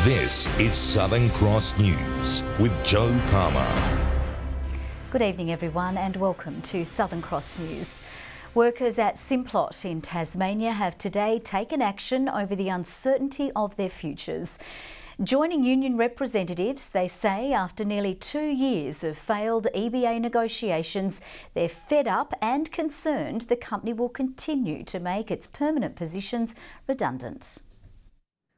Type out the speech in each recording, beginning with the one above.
This is Southern Cross News with Joe Palmer. Good evening everyone and welcome to Southern Cross News. Workers at Simplot in Tasmania have today taken action over the uncertainty of their futures. Joining union representatives, they say after nearly 2 years of failed EBA negotiations, they're fed up and concerned the company will continue to make its permanent positions redundant.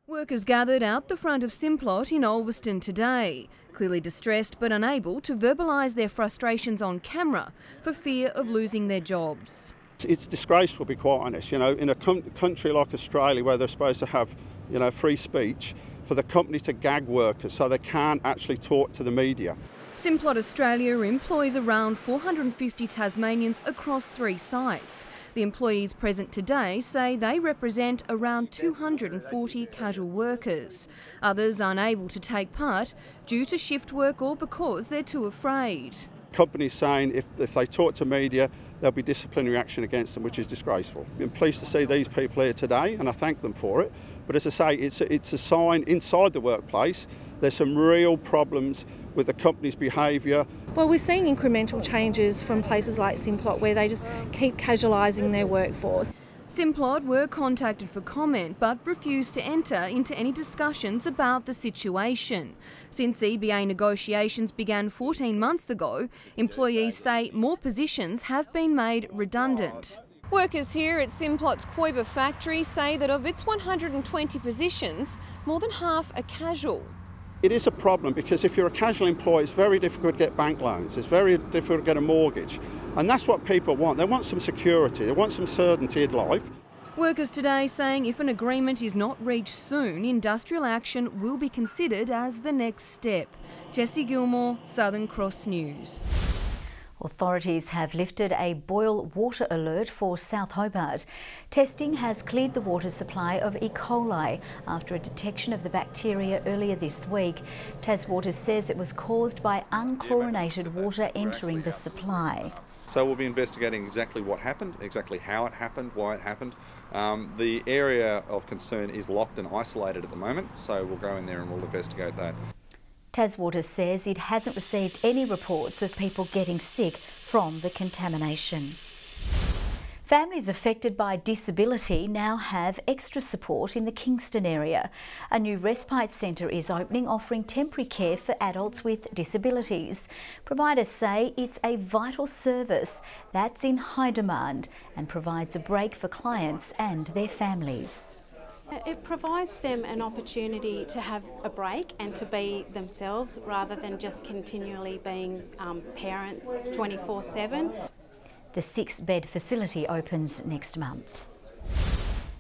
Workers gathered out the front of Simplot in Ulverston today, clearly distressed but unable to verbalise their frustrations on camera for fear of losing their jobs. It's disgraceful, to be quite honest. You know, in a country like Australia where they're supposed to have, free speech, for the company to gag workers so they can't actually talk to the media. Simplot Australia employs around 450 Tasmanians across 3 sites. The employees present today say they represent around 240 casual workers. Others unable to take part due to shift work or because they're too afraid. Companies saying if they talk to media, there'll be disciplinary action against them, which is disgraceful. I'm pleased to see these people here today and I thank them for it. But as I say, it's a sign inside the workplace. There's some real problems with the company's behaviour. Well, we're seeing incremental changes from places like Simplot where they just keep casualising their workforce. Simplot were contacted for comment but refused to enter into any discussions about the situation. Since EBA negotiations began 14 months ago, employees say more positions have been made redundant. Workers here at Simplot's Koiba factory say that of its 120 positions, more than half are casual. It is a problem because if you're a casual employee, it's very difficult to get bank loans. It's very difficult to get a mortgage. And that's what people want. They want some security. They want some certainty in life. Workers today saying if an agreement is not reached soon, industrial action will be considered as the next step. Jessie Gilmore, Southern Cross News. Authorities have lifted a boil water alert for South Hobart. Testing has cleared the water supply of E. coli after a detection of the bacteria earlier this week. Taswater says it was caused by unchlorinated water entering the supply. So we'll be investigating exactly what happened, exactly how it happened, why it happened. The area of concern is locked and isolated at the moment, so we'll go in there and we'll investigate that. Taswater says it hasn't received any reports of people getting sick from the contamination. Families affected by disability now have extra support in the Kingston area. A new respite centre is opening, offering temporary care for adults with disabilities. Providers say it's a vital service that's in high demand and provides a break for clients and their families. It provides them an opportunity to have a break and to be themselves rather than just continually being parents 24/7. The 6-bed facility opens next month.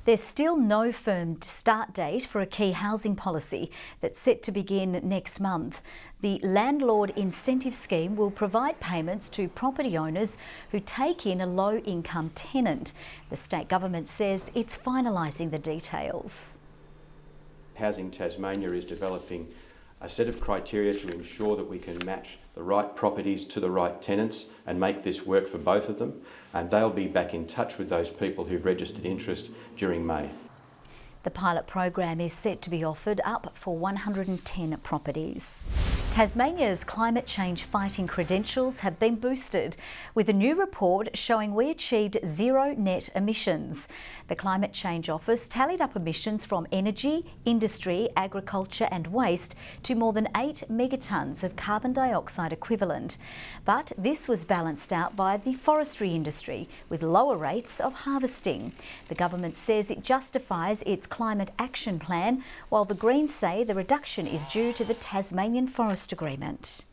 There's still no firm start date for a key housing policy that's set to begin next month. The Landlord Incentive Scheme will provide payments to property owners who take in a low-income tenant. The state government says it's finalising the details. Housing Tasmania is developing a set of criteria to ensure that we can match the right properties to the right tenants and make this work for both of them, and they'll be back in touch with those people who've registered interest during May. The pilot program is set to be offered up for 110 properties. Tasmania's climate change fighting credentials have been boosted with a new report showing we achieved zero net emissions. The Climate Change Office tallied up emissions from energy, industry, agriculture and waste to more than 8 megatons of carbon dioxide equivalent. But this was balanced out by the forestry industry with lower rates of harvesting. The government says it justifies its climate action plan, while the Greens say the reduction is due to the Tasmanian Forest Agreement.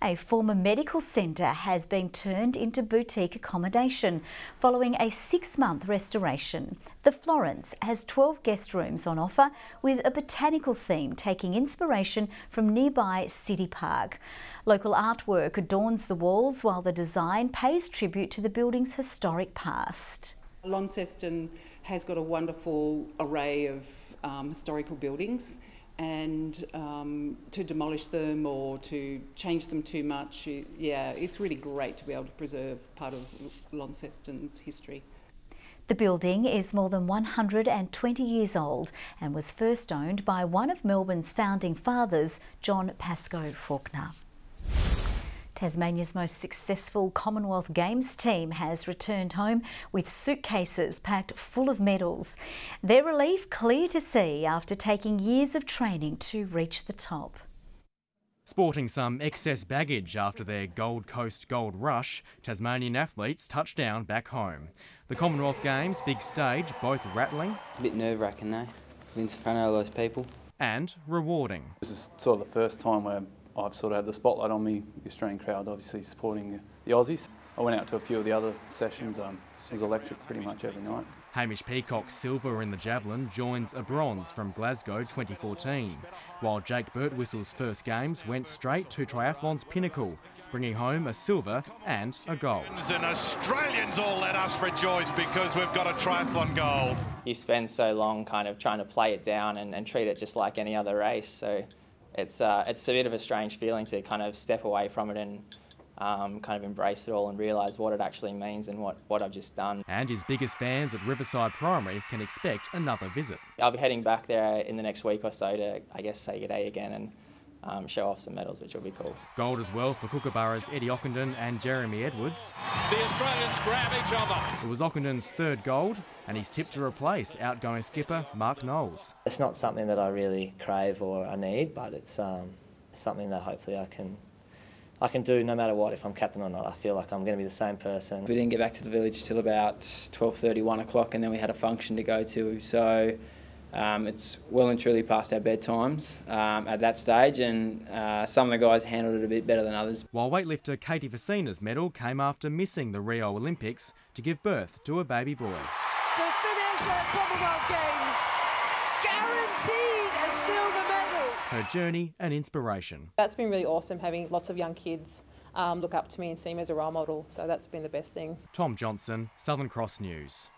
A former medical centre has been turned into boutique accommodation following a 6-month restoration. The Florence has 12 guest rooms on offer with a botanical theme taking inspiration from nearby City Park. Local artwork adorns the walls while the design pays tribute to the building's historic past. Launceston has got a wonderful array of historical buildings, and to demolish them or to change them too much, it's really great to be able to preserve part of Launceston's history. The building is more than 120 years old and was first owned by one of Melbourne's founding fathers, John Pascoe Faulkner. Tasmania's most successful Commonwealth Games team has returned home with suitcases packed full of medals. Their relief clear to see after taking years of training to reach the top. Sporting some excess baggage after their Gold Coast gold rush, Tasmanian athletes touched down back home. The Commonwealth Games, big stage, both rattling. A bit nerve-wracking though, in front of all those people. And rewarding. This is sort of the first time where I've sort of had the spotlight on me, the Australian crowd obviously supporting the Aussies. I went out to a few of the other sessions, it was electric pretty much every night. Hamish Peacock's silver in the javelin joins a bronze from Glasgow 2014, while Jake Birtwhistle's first games went straight to triathlon's pinnacle, bringing home a silver and a gold. And Australians all let us rejoice because we've got a triathlon gold. You spend so long kind of trying to play it down and treat it just like any other race, so it's a bit of a strange feeling to kind of step away from it and kind of embrace it all and realise what it actually means and what I've just done. And his biggest fans at Riverside Primary can expect another visit. I'll be heading back there in the next week or so to, I guess, say good day again and show off some medals, which will be cool. Gold as well for Kookaburra's Eddie Ockenden and Jeremy Edwards. The Australians grab each other. It was Ockenden's third gold, and he's tipped to replace outgoing skipper Mark Knowles. It's not something that I really crave or I need, but it's something that hopefully I can do no matter what, if I'm captain or not. I feel like I'm going to be the same person. We didn't get back to the village till about 12:30, 1 o'clock, and then we had a function to go to. So it's well and truly past our bedtimes at that stage, and some of the guys handled it a bit better than others. While weightlifter Katie Facina's medal came after missing the Rio Olympics to give birth to a baby boy. To finish at Commonwealth Games, guaranteed a silver medal. Her journey an inspiration. That's been really awesome, having lots of young kids look up to me and see me as a role model, so that's been the best thing. Tom Johnson, Southern Cross News.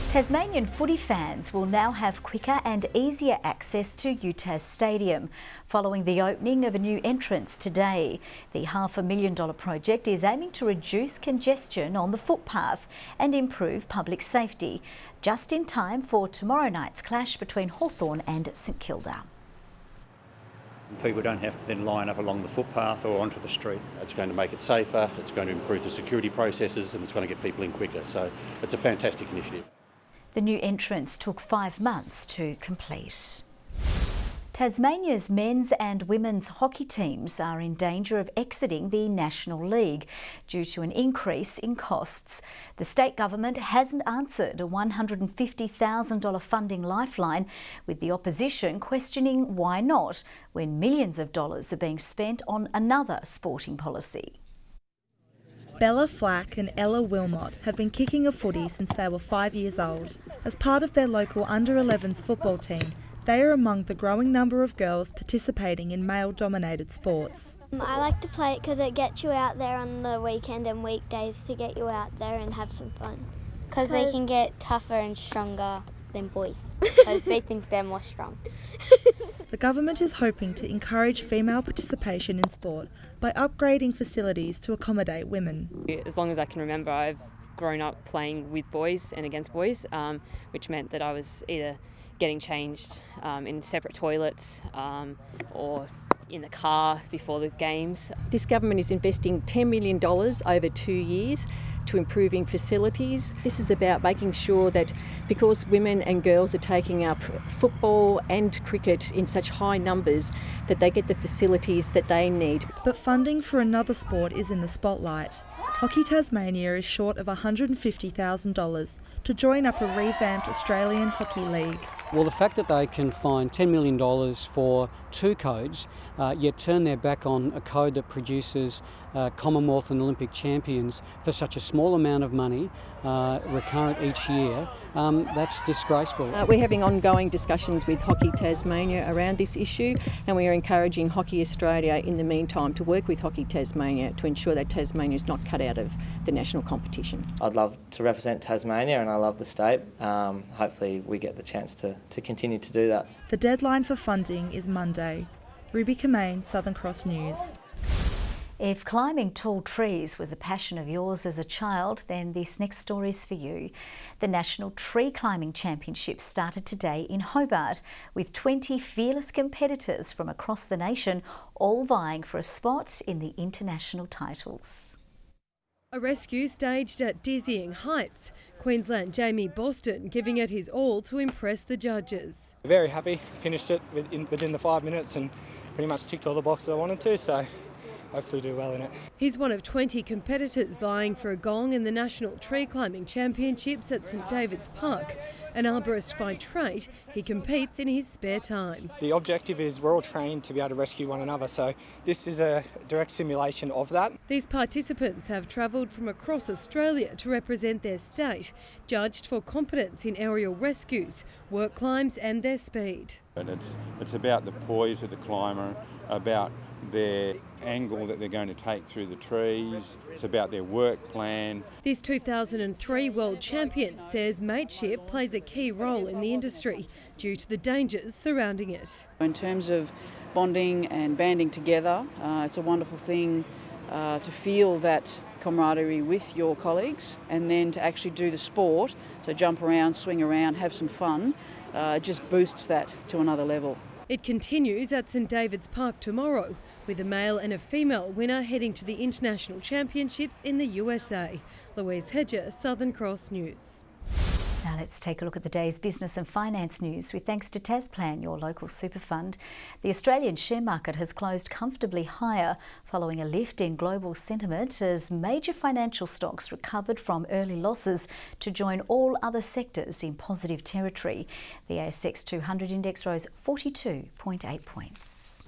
Tasmanian footy fans will now have quicker and easier access to UTAS Stadium following the opening of a new entrance today. The $500,000 project is aiming to reduce congestion on the footpath and improve public safety, just in time for tomorrow night's clash between Hawthorn and St Kilda. People don't have to then line up along the footpath or onto the street. It's going to make it safer, it's going to improve the security processes, and it's going to get people in quicker. So it's a fantastic initiative. The new entrance took 5 months to complete. Tasmania's men's and women's hockey teams are in danger of exiting the National League due to an increase in costs. The state government hasn't answered a $150,000 funding lifeline, with the opposition questioning why not, when millions of dollars are being spent on another sporting policy. Bella Flack and Ella Wilmot have been kicking a footy since they were 5 years old. As part of their local under-11s football team, they are among the growing number of girls participating in male-dominated sports. I like to play it because it gets you out there on the weekend and weekdays to get you out there and have some fun. Because they can get tougher and stronger than boys, because they think they're more strong. The government is hoping to encourage female participation in sport by upgrading facilities to accommodate women. As long as I can remember, I've grown up playing with boys and against boys, which meant that I was either getting changed in separate toilets or in the car before the games. This government is investing $10 million over 2 years to improving facilities. This is about making sure that because women and girls are taking up football and cricket in such high numbers, that they get the facilities that they need. But funding for another sport is in the spotlight. Hockey Tasmania is short of $150,000 to join up a revamped Australian Hockey League. Well, the fact that they can find $10 million for 2 codes, yet turn their back on a code that produces Commonwealth and Olympic champions for such a small amount of money, recurrent each year, that's disgraceful. We're having ongoing discussions with Hockey Tasmania around this issue, and we are encouraging Hockey Australia in the meantime to work with Hockey Tasmania to ensure that Tasmania is not cut out of the national competition. I'd love to represent Tasmania and I love the state. Hopefully we get the chance to continue to do that. The deadline for funding is Monday. Ruby Kamain, Southern Cross News. If climbing tall trees was a passion of yours as a child, then this next story is for you. The National Tree Climbing Championships started today in Hobart, with 20 fearless competitors from across the nation all vying for a spot in the international titles. A rescue staged at dizzying heights. Queensland Jamie Boston giving it his all to impress the judges. Very happy, finished it within the 5 minutes and pretty much ticked all the boxes I wanted to, so hopefully do well in it. He's one of 20 competitors vying for a gong in the National Tree Climbing Championships at St David's Park. An arborist by trade, he competes in his spare time. The objective is we're all trained to be able to rescue one another, so this is a direct simulation of that. These participants have travelled from across Australia to represent their state, judged for competence in aerial rescues, work climbs and their speed. And it's about the poise of the climber, about their angle that they're going to take through the trees. It's about their work plan. This 2003 world champion says mateship plays a key role in the industry due to the dangers surrounding it. In terms of bonding and banding together, it's a wonderful thing to feel that camaraderie with your colleagues, and then to actually do the sport, so jump around, swing around, have some fun, just boosts that to another level. It continues at St David's Park tomorrow, with a male and a female winner heading to the International Championships in the USA. Louise Hedger, Southern Cross News. Now let's take a look at the day's business and finance news with thanks to Tasplan, your local super fund. The Australian share market has closed comfortably higher following a lift in global sentiment as major financial stocks recovered from early losses to join all other sectors in positive territory. The ASX 200 index rose 42.8 points.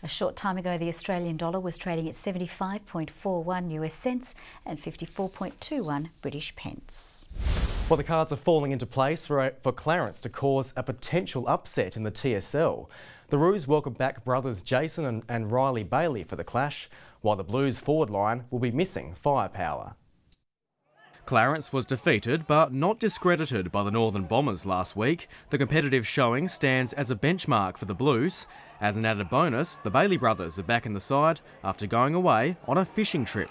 A short time ago, the Australian dollar was trading at 75.41 US cents and 54.21 British pence. Well, the cards are falling into place for Clarence to cause a potential upset in the TSL. The Roos welcome back brothers Jason and Riley Bailey for the clash, while the Blues forward line will be missing firepower. Clarence was defeated but not discredited by the Northern Bombers last week. The competitive showing stands as a benchmark for the Blues. As an added bonus, the Bailey brothers are back in the side after going away on a fishing trip.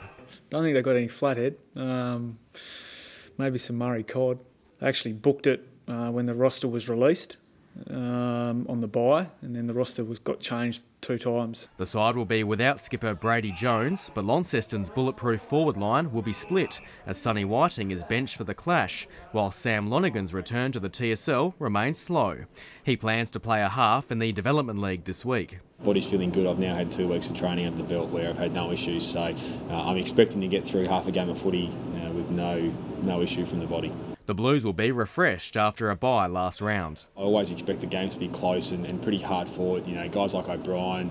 Don't think they got any flathead, maybe some Murray cod. They actually booked it when the roster was released on the bye, and then the roster got changed 2 times. The side will be without skipper Brady Jones, but Launceston's bulletproof forward line will be split as Sonny Whiting is benched for the clash, while Sam Lonigan's return to the TSL remains slow. He plans to play a half in the Development League this week. Body's feeling good. I've now had 2 weeks of training under the belt where I've had no issues, so I'm expecting to get through half a game of footy with no issue from the body. The Blues will be refreshed after a bye last round. I always expect the game to be close and pretty hard fought. You know, guys like O'Brien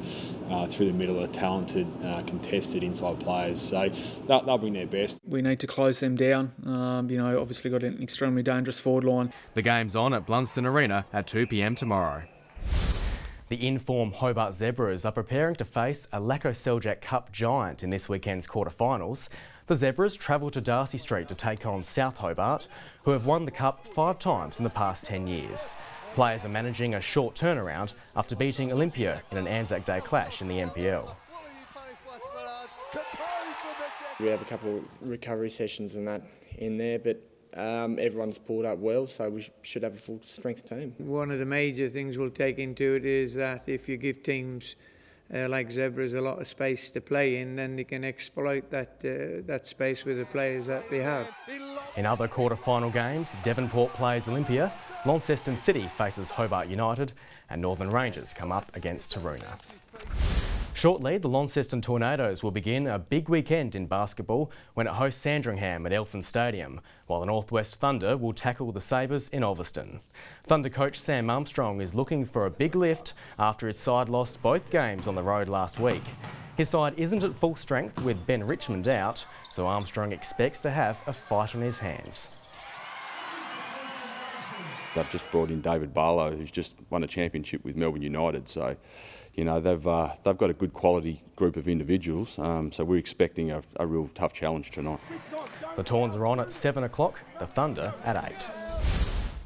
through the middle are talented, contested inside players, so they'll bring their best. We need to close them down. Obviously got an extremely dangerous forward line. The game's on at Blunston Arena at 2 p.m. tomorrow. The in-form Hobart Zebras are preparing to face a Lacko Seljack Cup giant in this weekend's quarterfinals. The Zebras travel to Darcy Street to take on South Hobart, who have won the Cup 5 times in the past 10 years. Players are managing a short turnaround after beating Olympia in an Anzac Day clash in the NPL. We have a couple of recovery sessions and that in there, but everyone's pulled up well, so we should have a full strength team. One of the major things we'll take into it is that if you give teams like Zebras a lot of space to play in, then they can exploit that space with the players that they have. In other quarter-final games, Devonport plays Olympia, Launceston City faces Hobart United, and Northern Rangers come up against Taroona. Shortly, the Launceston Tornadoes will begin a big weekend in basketball when it hosts Sandringham at Eltham Stadium, while the Northwest Thunder will tackle the Sabres in Ulverston. Thunder coach Sam Armstrong is looking for a big lift after his side lost both games on the road last week. His side isn't at full strength with Ben Richmond out, so Armstrong expects to have a fight on his hands. They've just brought in David Barlow, who's just won a championship with Melbourne United, so you know, they've got a good quality group of individuals, so we're expecting a real tough challenge tonight. The Tawns are on at 7 o'clock, the Thunder at 8.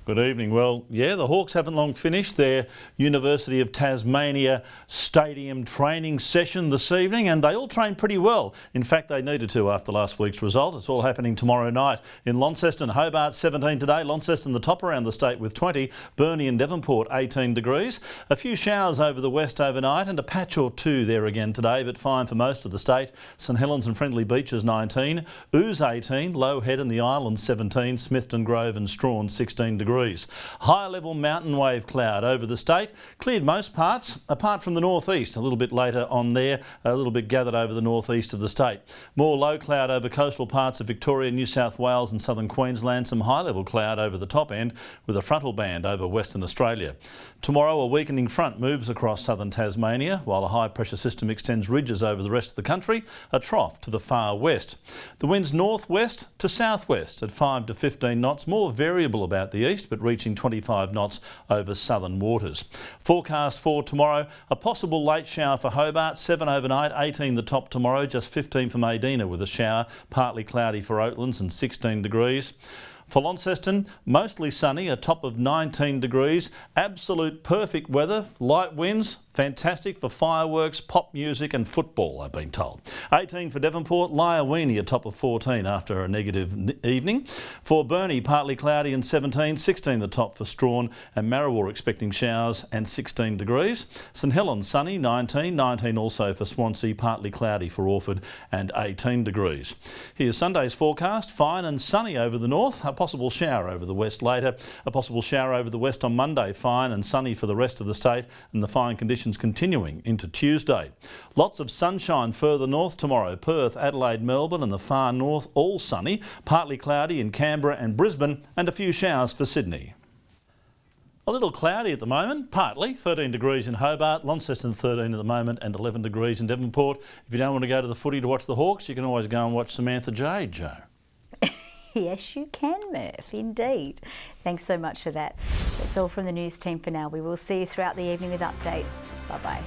Good evening. Well, yeah, the Hawks haven't long finished their University of Tasmania stadium training session this evening, and they all trained pretty well. In fact, they needed to after last week's result. It's all happening tomorrow night in Launceston. Hobart 17 today. Launceston the top around the state with 20. Burnie and Devonport 18 degrees. A few showers over the west overnight and a patch or two there again today, but fine for most of the state. St Helens and Friendly Beaches 19. Ouse 18. Low Head and the Islands 17. Smithton Grove and Strawn 16 degrees. High level mountain wave cloud over the state. Cleared most parts apart from the northeast. A little bit later on there, a little bit gathered over the northeast of the state. More low cloud over coastal parts of Victoria, New South Wales and southern Queensland. Some high level cloud over the top end with a frontal band over Western Australia. Tomorrow a weakening front moves across southern Tasmania while a high pressure system extends ridges over the rest of the country, a trough to the far west. The winds northwest to southwest at 5 to 15 knots, more variable about the east but reaching 25 knots over southern waters. Forecast for tomorrow, a possible late shower for Hobart, 7 overnight, 18 the top tomorrow, just 15 for Medina with a shower, partly cloudy for Oatlands and 16 degrees. For Launceston, mostly sunny, a top of 19 degrees, absolute perfect weather, light winds, fantastic for fireworks, pop music and football, I've been told. 18 for Devonport, Lyowini a top of 14 after a negative evening. For Burnie, partly cloudy and 17, 16 the top for Strawn and Marrawar expecting showers and 16 degrees. St Helens sunny, 19, 19 also for Swansea, partly cloudy for Orford and 18 degrees. Here's Sunday's forecast, fine and sunny over the north, a possible shower over the west later, a possible shower over the west on Monday, fine and sunny for the rest of the state and the fine conditions continuing into Tuesday. Lots of sunshine further north tomorrow. Perth, Adelaide, Melbourne and the far north all sunny, partly cloudy in Canberra and Brisbane and a few showers for Sydney. A little cloudy at the moment, partly, 13 degrees in Hobart, Launceston 13 at the moment and 11 degrees in Devonport. If you don't want to go to the footy to watch the Hawks, you can always go and watch Samantha Jade, Joe. Yes, you can, Murph, indeed. Thanks so much for that. That's all from the news team for now. We will see you throughout the evening with updates. Bye-bye.